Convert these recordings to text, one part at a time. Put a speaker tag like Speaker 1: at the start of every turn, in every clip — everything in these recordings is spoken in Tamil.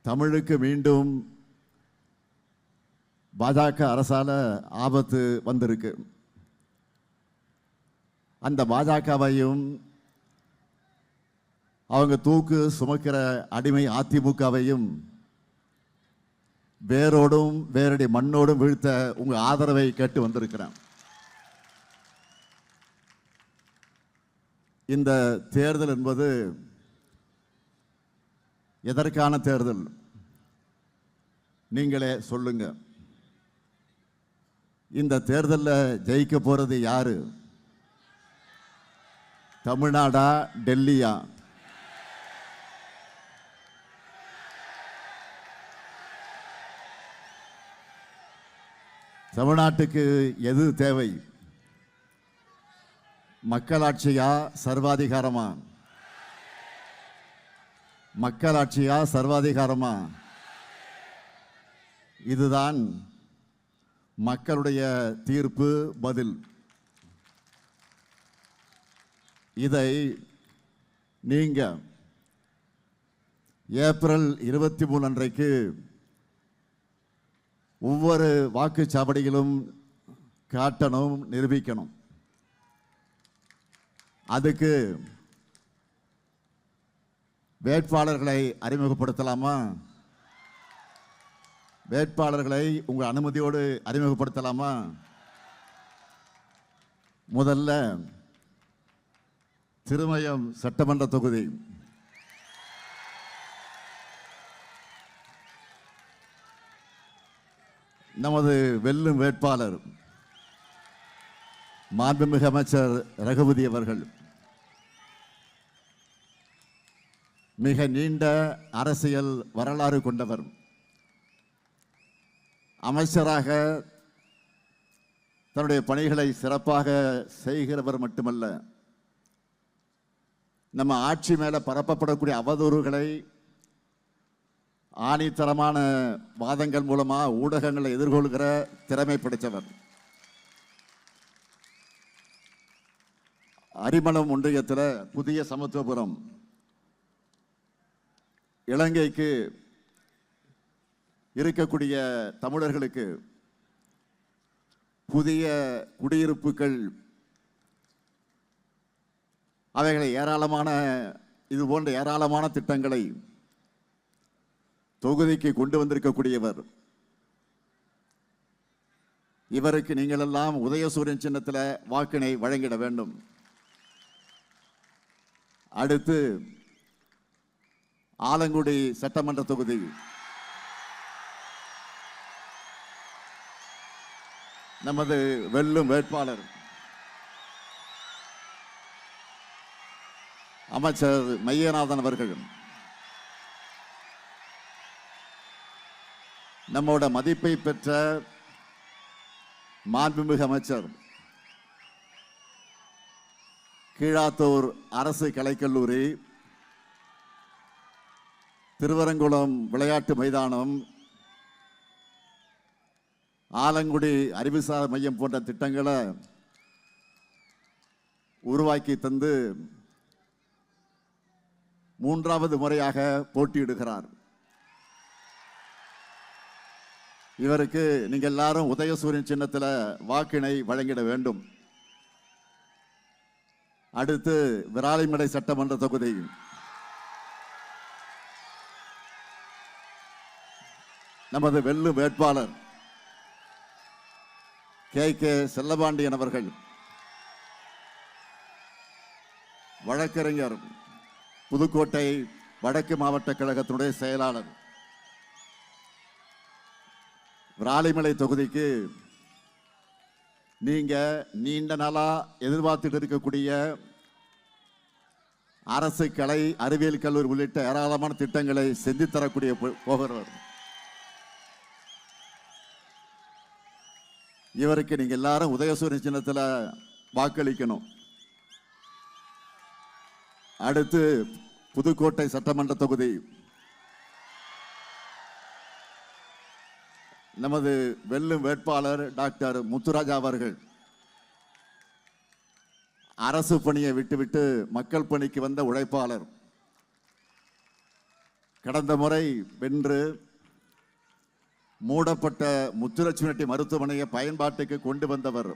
Speaker 1: தமிழுக்கு மீண்டும் பாஜக அரசால ஆபத்து வந்திருக்கு. அந்த பாஜகவையும் அவங்க தூக்கு சுமக்கிற அடிமை அதிமுகவையும் வேரோடும் வேரடி மண்ணோடும் வீழ்த்த உங்க ஆதரவை கேட்டு வந்திருக்கிறேன். இந்த தேர்தல் என்பது எதற்கான தேர்தல்? நீங்களே சொல்லுங்க. இந்த தேர்தலில் ஜெயிக்க போறது யாரு? தமிழ்நாடா, டெல்லியா? தமிழ்நாட்டுக்கு எது தேவை? மக்களாட்சியா, சர்வாதிகாரமா? மக்களாட்சியா, சர்வாதிகாரமா? இதுதான் மக்களுடைய தீர்ப்பு, பதில். இதை நீங்க ஏப்ரல் 23 அன்றைக்கு ஒவ்வொரு வாக்குச்சாவடியிலும் காட்டணும், நிரூபிக்கணும். அதுக்கு வேட்பாளர்களை அறிமுகப்படுத்தலாமா? வேட்பாளர்களை உங்க அனுமதியோடு அறிமுகப்படுத்தலாமா? முதல்ல திருமயம் சட்டமன்ற தொகுதி. நமது வெல்லும் வேட்பாளர் மாண்புமிகு அமைச்சர் ரகுபதி அவர்கள் மிக நீண்ட அரசியல் வரலாறு கொண்டவர். அமைச்சராக தன்னுடைய பணிகளை சிறப்பாக செய்கிறவர் மட்டுமல்ல, நம்ம ஆட்சி மேல பரப்பப்படக்கூடிய அவதூறுகளை ஆணித்தரமான வாதங்கள் மூலமா ஊடகங்களை எதிர்கொள்கிற திறமை படைத்தவர். அரிமளம் ஒன்றியத்தில் புதிய சமத்துவபுரம், இலங்கைக்கு இருக்கக்கூடிய தமிழர்களுக்கு புதிய குடியிருப்புகள், அவைகளை ஏராளமான இது போன்ற ஏராளமான திட்டங்களை தொகுதிக்கு கொண்டு வந்திருக்கக்கூடியவர். இவருக்கு நீங்கள் எல்லாம் உதயசூரியன் சின்னத்தில் வாக்கினை வழங்கிட வேண்டும். அடுத்து ஆலங்குடி சட்டமன்ற தொகுதி. நமது வெல்லும் வேட்பாளர் அமைச்சர் மையநாதன் அவர்கள் நம்மோட மதிப்பை பெற்ற மாண்புமிகு அமைச்சர், கீழாத்தூர் அரசு கலைக்கல்லூரி, திருவரங்குளம் விளையாட்டு மைதானம், ஆலங்குடி அறிவுசார் மையம் போன்ற திட்டங்களை உருவாக்கி தந்து 3வது முறையாக போட்டியிடுகிறார். இவருக்கு நீங்க எல்லாரும் உதயசூரியன் சின்னத்தில் வாக்கினை வழங்கிட வேண்டும். அடுத்து விராலிமலை சட்டமன்ற தொகுதி. நமது வெல்லும் வேட்பாளர் கே செல்லபாண்டியன் அவர்கள், வழக்கறிஞர், புதுக்கோட்டை வடக்கு மாவட்ட கழகத்தினுடைய செயலாளர். விராலிமலை தொகுதிக்கு நீங்க நீண்ட நாளா எதிர்பார்த்துட்டு இருக்கக்கூடிய அரசு கலை அறிவியல் கல்லூரி உள்ளிட்ட ஏராளமான திட்டங்களை செஞ்சு தரக்கூடிய போகிறவர். இவருக்கு நீங்க எல்லாரும் உதயசூரியன் சின்னத்தில் வாக்களிக்கணும். அடுத்து புதுக்கோட்டை சட்டமன்ற தொகுதி. நமது வெல்லும் வேட்பாளர் டாக்டர் முத்துராஜா அவர்கள் அரசு பணியை விட்டுவிட்டு மக்கள் பணிக்கு வந்த உழைப்பாளர். கடந்த முறை வென்று மூடப்பட்ட முத்துலட்சுமி மருத்துவமனையை பயன்பாட்டுக்கு கொண்டு வந்தவர்.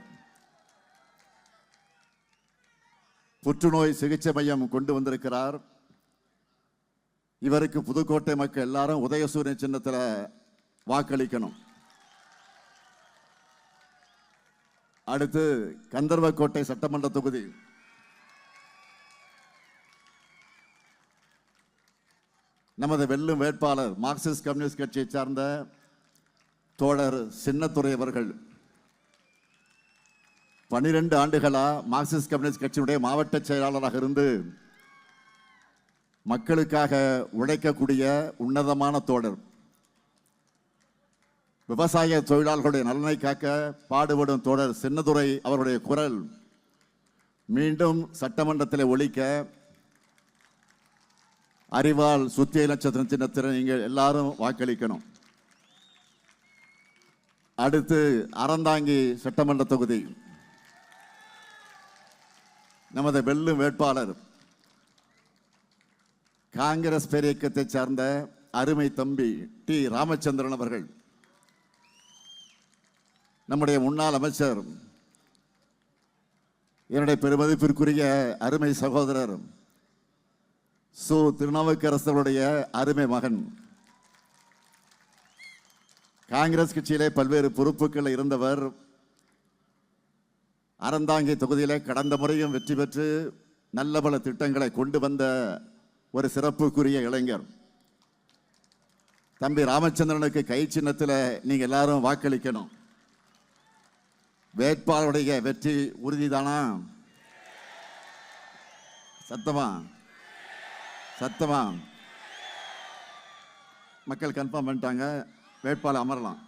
Speaker 1: புற்றுநோய் சிகிச்சை மையம் கொண்டு வந்திருக்கிறார். இவருக்கு புதுக்கோட்டை மக்கள் எல்லாரும் உதயசூரியன் சின்னத்தில் வாக்களிக்கணும். அடுத்து கந்தர்வக்கோட்டை சட்டமன்ற தொகுதி. நமது வெல்லும் வேட்பாளர் மார்க்சிஸ்ட் கம்யூனிஸ்ட் கட்சியை சார்ந்த தோழர் சின்னத்துரை அவர்கள் 12 ஆண்டுகளா மார்க்சிஸ்ட் கம்யூனிஸ்ட் கட்சியினுடைய மாவட்ட செயலாளராக இருந்து மக்களுக்காக உழைக்கக்கூடிய உன்னதமான தோழர். விவசாய தொழிலாளர்களுடைய நலனை காக்க பாடுபடும் தோழர் சின்னதுரை அவருடைய குரல் மீண்டும் சட்டமன்றத்தில் ஒலிக்க அறிவால் சுத்திய நட்சத்திரம் சின்னத்தில் நீங்கள் எல்லாரும் வாக்களிக்கணும். அடுத்து அறந்தாங்கி சட்டமன்ற தொகுதி. நமது வெல்லும் வேட்பாளர் காங்கிரஸ் பேரியக்கத்தை சார்ந்த அருமை தம்பி டி ராமச்சந்திரன் அவர்கள். நம்முடைய முன்னாள் அமைச்சர், என்னுடைய பெருமதிப்பிற்குரிய அருமை சகோதரர் சு திருநாவுக்கரசருடைய அருமை மகன். காங்கிரஸ் கட்சியிலே பல்வேறு பொறுப்புகள் இருந்தவர். அறந்தாங்கி தொகுதியிலே கடந்த முறையும் வெற்றி பெற்று நல்ல பல திட்டங்களை கொண்டு வந்த ஒரு சிறப்புக்குரிய இளைஞர். தம்பி ராமச்சந்திரனுக்கு கை சின்னத்தில் நீங்க எல்லாரும் வாக்களிக்கணும். வேட்பாளருடைய வெற்றி உறுதிதானா? சத்தமா சத்தமா மக்கள் கன்ஃபார்ம் பண்ணிட்டாங்க. வேட்பாளர் அமரலாம்.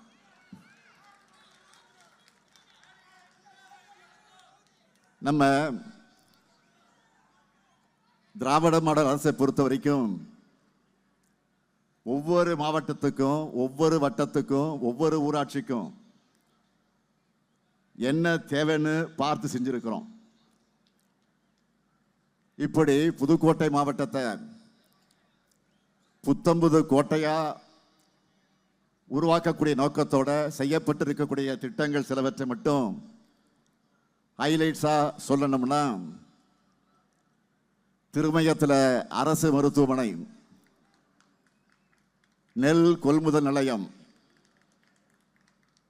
Speaker 1: நம்ம திராவிட மாடல் அரசை பொறுத்த வரைக்கும் ஒவ்வொரு மாவட்டத்துக்கும், ஒவ்வொரு வட்டத்துக்கும், ஒவ்வொரு ஊராட்சிக்கும் என்ன தேவைன்னு பார்த்து செஞ்சிருக்கிறோம். இப்படி புதுக்கோட்டை மாவட்டத்தை புத்தம்புது கோட்டையா உருவாக்கக்கூடிய நோக்கத்தோட செய்யப்பட்டிருக்கக்கூடிய திட்டங்கள் சிலவற்றை மட்டும் ஹைலைட்ஸா சொல்லணும்னா, திருமயத்தில் அரசு மருத்துவமனை, நெல் கொள்முதல் நிலையம்,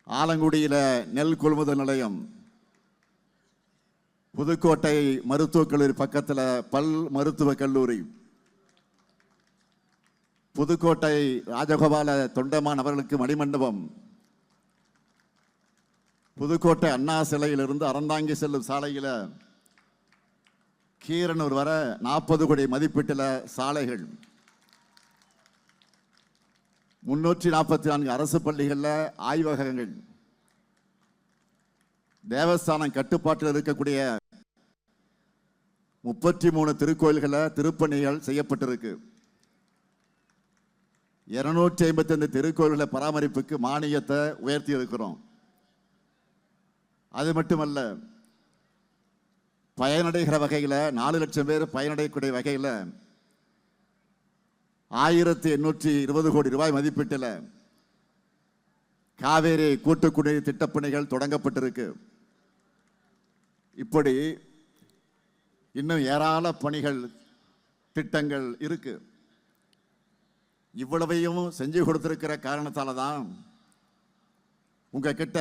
Speaker 1: ஆலங்குடியில் நெல் கொள்முதல் நிலையம், புதுக்கோட்டை மருத்துவக் கல்லூரி பக்கத்தில் பல் மருத்துவக் கல்லூரி, புதுக்கோட்டை ராஜகோபால தொண்டமான் அவர்களுக்கு மணிமண்டபம், புதுக்கோட்டை அண்ணா சிலையிலிருந்து அறந்தாங்கி செல்லும் சாலையில் கீரனூர் வர 40 கோடி மதிப்பீட்டில் சாலைகள், 344 அரசு பள்ளிகளில் ஆய்வகங்கள், தேவஸ்தானம் கட்டுப்பாட்டில் இருக்கக்கூடிய 33 திருக்கோயில்களில் திருப்பணிகள் செய்யப்பட்டிருக்கு. 255 திருக்கோயில்களை பராமரிப்புக்கு மானியத்தை உயர்த்தி இருக்கிறோம். அது மட்டுமல்ல, பயனடைகிற வகையில் 4 லட்சம் பேர் பயனடையக்கூடிய வகையில் 1820 கோடி ரூபாய் மதிப்பீட்டில் காவேரி கூட்டுக்குடிநீர் திட்டப்பணிகள் தொடங்கப்பட்டிருக்கு. இப்படி இன்னும் ஏராள பணிகள், திட்டங்கள் இருக்கு. இவ்வளவையும் செஞ்சு கொடுத்திருக்கிற காரணத்தால தான் உங்ககிட்ட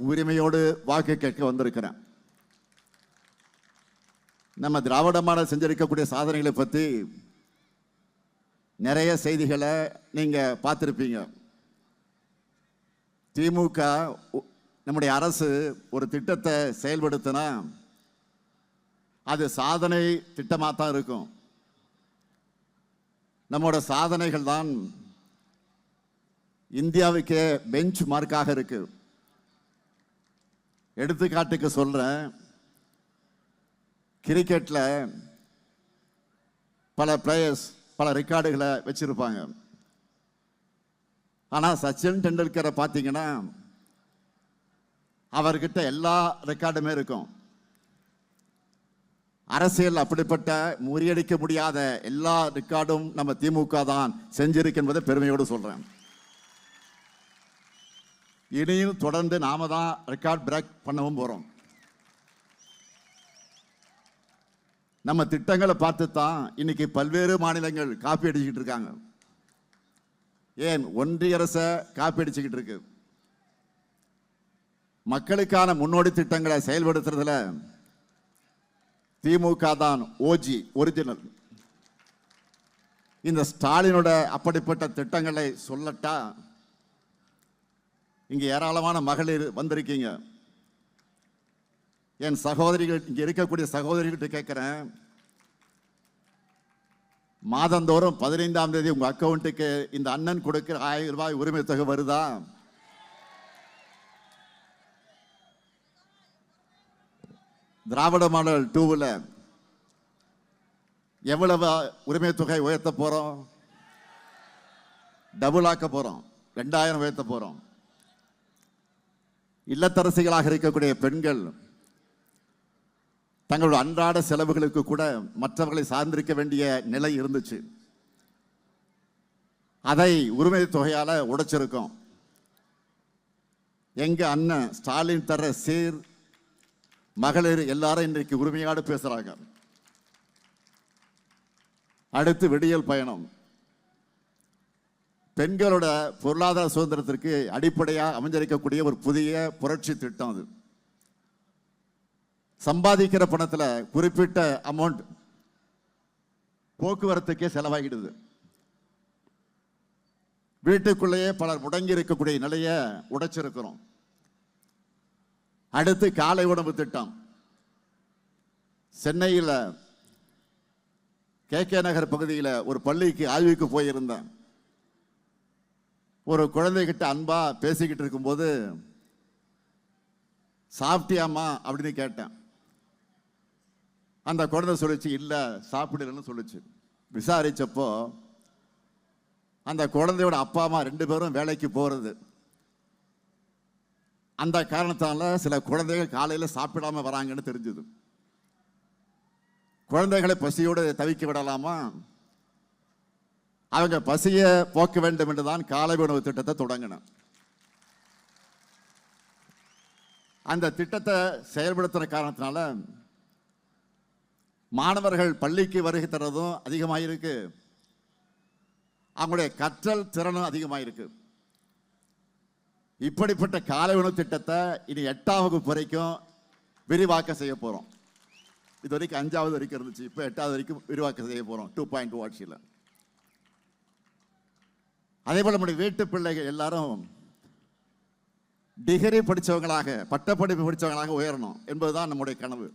Speaker 1: உரிமையோடு வாக்கு கேட்க வந்திருக்கிறேன். நம்ம திராவிட மாடல் செஞ்சிருக்கக்கூடிய சாதனைகளை பற்றி நிறைய செய்திகளை நீங்க பார்த்திருப்பீங்க. திமுக நம்முடைய அரசு ஒரு திட்டத்தை செயல்படுத்தினா அது சாதனை திட்டமாக தான் இருக்கும். நம்மோட சாதனைகள் தான் இந்தியாவுக்கே பெஞ்ச் மார்க்காக இருக்கு. எடுத்துக்காட்டுக்கு சொல்றேன், கிரிக்கெட்ல பல பிளேயர்ஸ் பல ரெக்கார்டுகளை வச்சிருப்பாங்க. ஆனா சச்சின் டெண்டுல்கரை பார்த்தீங்கன்னா அவர்கிட்ட எல்லா ரெக்கார்டுமே இருக்கும். அரசியல் அப்படிப்பட்ட முறியடிக்க முடியாத எல்லா ரெக்கார்டும் நம்ம திமுக தான் செஞ்சிருக்கு என்பதை பெருமையோடு சொல்றேன். இனியும் தொடர்ந்து நாம தான் ரெக்கார்ட் பிரேக் பண்ணவும் போறோம். நம்ம திட்டங்களை பார்த்து தான் இன்னைக்கு பல்வேறு மாநிலங்கள் காப்பி அடிச்சுக்கிட்டு இருக்காங்க. ஏன் ஒன்றிய அரசை காப்பி அடிச்சுக்கிட்டு இருக்கு. மக்களுக்கான முன்னோடி திட்டங்களை செயல்படுத்துறதுல திமுக தான் ஓஜி, ஒரிஜினல். இந்த ஸ்டாலினோட அப்படிப்பட்ட திட்டங்களை சொல்லட்டா, இங்க ஏராளமான மகளிர் வந்திருக்கீங்க. என் சகோதரிகள், இங்க இருக்கக்கூடிய சகோதரிகிட்ட கேட்கிறேன், மாதந்தோறும் 15ஆம் தேதி உங்க அக்கௌண்ட்டுக்கு இந்த அண்ணன் கொடுக்கிற 1000 ரூபாய் உரிமை தொகை வருதா? திராவிட மாடல் 2ல எவ்வளவு உரிமை தொகை உயர்த்த போறோம்? டபுள் ஆக்க போறோம். 2000 உயர்த்த போறோம். இல்லத்தரசிகளாக இருக்கக்கூடிய பெண்கள் தங்களோட அன்றாட செலவுகளுக்கு கூட மற்றவர்களை சார்ந்திருக்க வேண்டிய நிலை இருந்துச்சு. அதை உரிமை தொகையால உடைச்சிருக்கோம். எங்க அண்ணன் ஸ்டாலின் தர சீர் மகளிர் எல்லாரும் இன்றைக்கு உரிமையோடு பேசுறாங்க. அடுத்து விடியல் பயணம். பெண்களோட பொருளாதார சுதந்திரத்திற்கு அடிப்படையாக அமைஞ்சிருக்கக்கூடிய ஒரு புதிய புரட்சி திட்டம். அது சம்பாதிக்கிற பணத்துல குறிப்பிட்ட அமௌண்ட் போக்குவரத்துக்கே செலவாகிடுது. வீட்டுக்குள்ளேயே பலர் முடங்கி இருக்கக்கூடிய நிலையை உடைச்சிருக்கிறோம். அடுத்து காலை உணவு திட்டம். சென்னையில் KK நகர் பகுதியில் ஒரு பள்ளிக்கு ஆய்வுக்கு போயிருந்தேன். ஒரு குழந்தைகிட்ட அன்பா பேசிக்கிட்டு இருக்கும்போது, சாப்பிட்டியாமா அப்படின்னு கேட்டேன். அந்த குழந்தை சொல்லிச்சு, இல்லை சாப்பிடலன்னு சொல்லிச்சு. விசாரிச்சப்போ அந்த குழந்தையோட அப்பா அம்மா 2 பேரும் வேலைக்கு போறது. அந்த காரணத்தால சில குழந்தைகள் காலையில் சாப்பிடாம வராங்கன்னு தெரிஞ்சது. குழந்தைகளை பசியோடு தவிக்க விடலாமா? அவங்க பசியை போக்க வேண்டும் என்றுதான் காலை உணவு திட்டத்தை தொடங்கினேன். அந்த திட்டத்தை செயல்படுத்துற காரணத்தினால மாணவர்கள் பள்ளிக்கு வருகை தரதும் அதிகமாயிருக்கு, அவங்களுடைய கற்றல் திறனும் அதிகமாயிருக்கு. இப்படிப்பட்ட காலை உணவு திட்டத்தை இனி 8ஆம் வகுப்பு வரைக்கும் விரிவாக்கம் செய்ய போறோம். இது வரைக்கும் 5வது வரைக்கும் இருந்துச்சு, இப்போ 8வது வரைக்கும் விரிவாக்கம் செய்ய போறோம் 2.2 ஆட்சியில். அதே போல நம்முடைய வீட்டு பிள்ளைகள் எல்லாரும் டிகிரி படித்தவங்களாக, பட்டப்படிப்பு படித்தவங்களாக உயரணும் என்பதுதான் நம்முடைய கனவு.